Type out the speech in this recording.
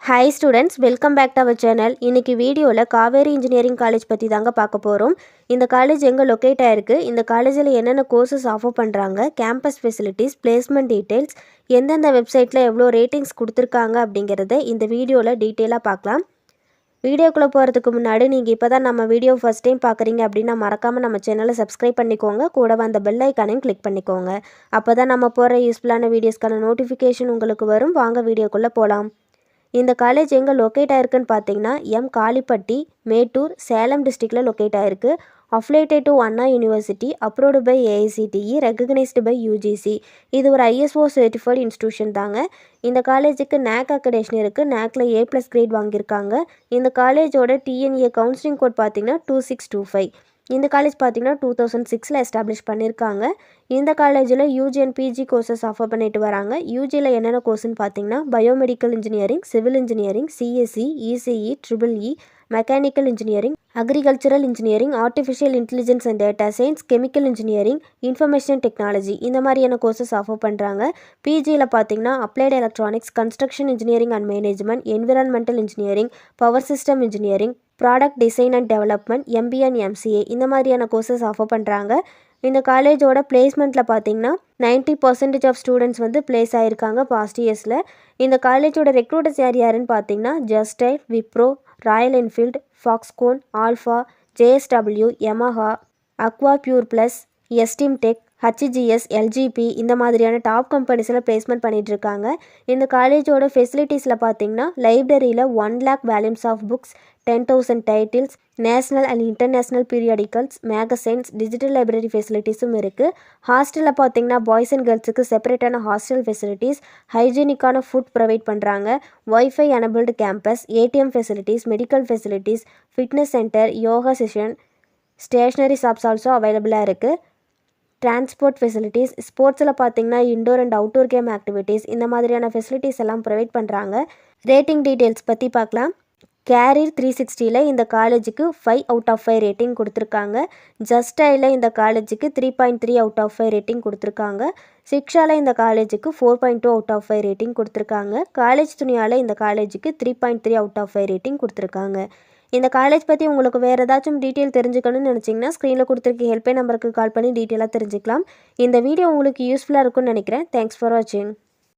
Hi students, welcome back to our channel. இன்றைக்கி வீடியோவில் Kaveri engineering college பற்றி தாங்க பார்க்க போகிறோம். இந்த காலேஜ் எங்கே லொக்கேட் ஆகிருக்கு, இந்த காலேஜில் என்னென்ன கோர்சஸ் ஆஃபர் பண்ணுறாங்க, கேம்பஸ் ஃபெசிலிட்டிஸ், பிளேஸ்மெண்ட் டீட்டெயில்ஸ், எந்தெந்த வெப்சைட்டில் எவ்வளோ ரேட்டிங்ஸ் கொடுத்துருக்காங்க அப்படிங்கிறத இந்த வீடியோவில் டீட்டெயிலாக பார்க்கலாம். வீடியோக்குள்ளே போகிறதுக்கு முன்னாடி நீங்கள் இப்போ தான் நம்ம வீடியோ ஃபஸ்ட் டைம் பார்க்குறீங்க அப்படின்னா மறக்காமல் நம்ம சேனலை சப்ஸ்கிரைப் பண்ணிக்கோங்க. கூடவே அந்த பெல் ஐக்கானையும் கிளிக் பண்ணிக்கோங்க. அப்போ தான் நம்ம போகிற யூஸ்ஃபுல்லான வீடியோஸ்க்கான நோட்டிஃபிகேஷன் உங்களுக்கு வரும். வாங்க வீடியோக்குள்ளே போகலாம். இந்த காலேஜ் எங்கே லொக்கேட் ஆயிருக்குன்னு பார்த்தீங்கன்னா காலிப்பட்டி, மேட்டூர், சேலம் டிஸ்ட்ரிக்டில் லொக்கேட் ஆயிருக்கு. Affiliated to Anna university, approved by AICTE, recognised by UGC. இது ஒரு ISO சர்டிஃபைடு இன்ஸ்டியூஷன் தாங்க. இந்த காலேஜுக்கு NAC அக்ரெடிஷன் இருக்குது. NACல A+ கிரேட் வாங்கியிருக்காங்க. இந்த காலேஜோட TNA கவுன்சிலிங் கோட் பார்த்தீங்கன்னா 2625. இந்த காலேஜ் பார்த்தீங்கன்னா 2006 எஸ்டாப்ளிஷ் பண்ணியிருக்காங்க. இந்த காலேஜில் UG and PG courses offer பண்ணிட்டு வராங்க. UGயில் என்னென்ன கோர்ஸ்னு பார்த்தீங்கன்னா biomedical engineering, civil engineering, CSE, ECE, EEE, mechanical engineering, agricultural engineering, artificial intelligence and data science, chemical engineering, information technology இந்த மாதிரியான கோர்சஸ் ஆஃபர் பண்ணுறாங்க. PGயில் பார்த்தீங்கன்னா applied electronics, construction engineering and management, environmental engineering, power system engineering, product design and development, MBA and MCA இந்த மாதிரியான courses offer பண்ணுறாங்க. இந்த காலேஜோட பிளேஸ்மெண்ட்டில் பார்த்தீங்கன்னா 90% ஆஃப் ஸ்டூடெண்ட்ஸ் வந்து பிளேஸ் ஆகிருக்காங்க பாஸ்ட் இயர்ஸில். இந்த காலேஜோட ரெக்ரூட்டர்ஸ் யாருன்னு பார்த்தீங்கன்னா ஜஸ்டைல், Wipro, Royal Enfield, Foxconn, Alpha, JSW, Yamaha, Aqua Pure Plus, Esteem Tech, HGS, LGP இந்த மாதிரியான டாப் கம்பெனிஸில் பிளேஸ்மெண்ட் பண்ணிகிட்ருக்காங்க. இந்த காலேஜோட ஃபெசிலிட்டிஸில் பார்த்தீங்கன்னா லைப்ரரியில் 1 lakh volumes of books, 10,000 titles, national and international periodicals, magazines, digital library ஃபெசிலிட்டிஸும் இருக்குது. ஹாஸ்டலில் பார்த்தீங்கன்னா பாய்ஸ் அண்ட் கேர்ள்ஸுக்கு செப்பரேட்டான ஹாஸ்டல் ஃபெசிலிட்டிஸ், ஹைஜீனிக்கான ஃபுட் ப்ரொவைட் பண்ணுறாங்க. Wifi enabled campus, ATM facilities, medical facilities, fitness centre, yoga session, stationery shops also அவைலபிளாக இருக்குது. டிரான்ஸ்போர்ட் ஃபெசிலிட்டிஸ், ஸ்போர்ட்ஸில் பார்த்தீங்கன்னா indoor and outdoor game activities இந்த மாதிரியான ஃபெசிலிட்டிஸ் எல்லாம் ப்ரொவைட் பண்ணுறாங்க. ரேட்டிங் டீட்டெயில்ஸ் பற்றி பார்க்கலாம். கேரியர் 360ல் இந்த காலேஜுக்கு 5 out of 5 ரேட்டிங் கொடுத்துருக்காங்க. ஜஸ்டையில் இந்த காலேஜுக்கு 3.3 out of 5 ரேட்டிங் கொடுத்துருக்காங்க. சிக்ஷாவில் இந்த காலேஜுக்கு 4.2 out of 5 ரேட்டிங் கொடுத்துருக்காங்க. காலேஜ் துணியால் இந்த காலேஜுக்கு 3.3 out of 5 ரேட்டிங் கொடுத்துருக்காங்க. இந்த காலேஜ் பற்றி உங்களுக்கு வேறு ஏதாச்சும் டீட்டெயில் தெரிஞ்சுக்கணும்னு நினச்சிங்கன்னா ஸ்க்ரீனில் கொடுத்துருக்க ஹெல்ப்லைன் நம்பருக்கு கால் பண்ணி டீட்டெயிலாக தெரிஞ்சுக்கலாம். இந்த வீடியோ உங்களுக்கு யூஸ்ஃபுல்லாக இருக்கும்னு நினைக்கிறேன். தேங்க்ஸ் ஃபார் வாட்சிங்.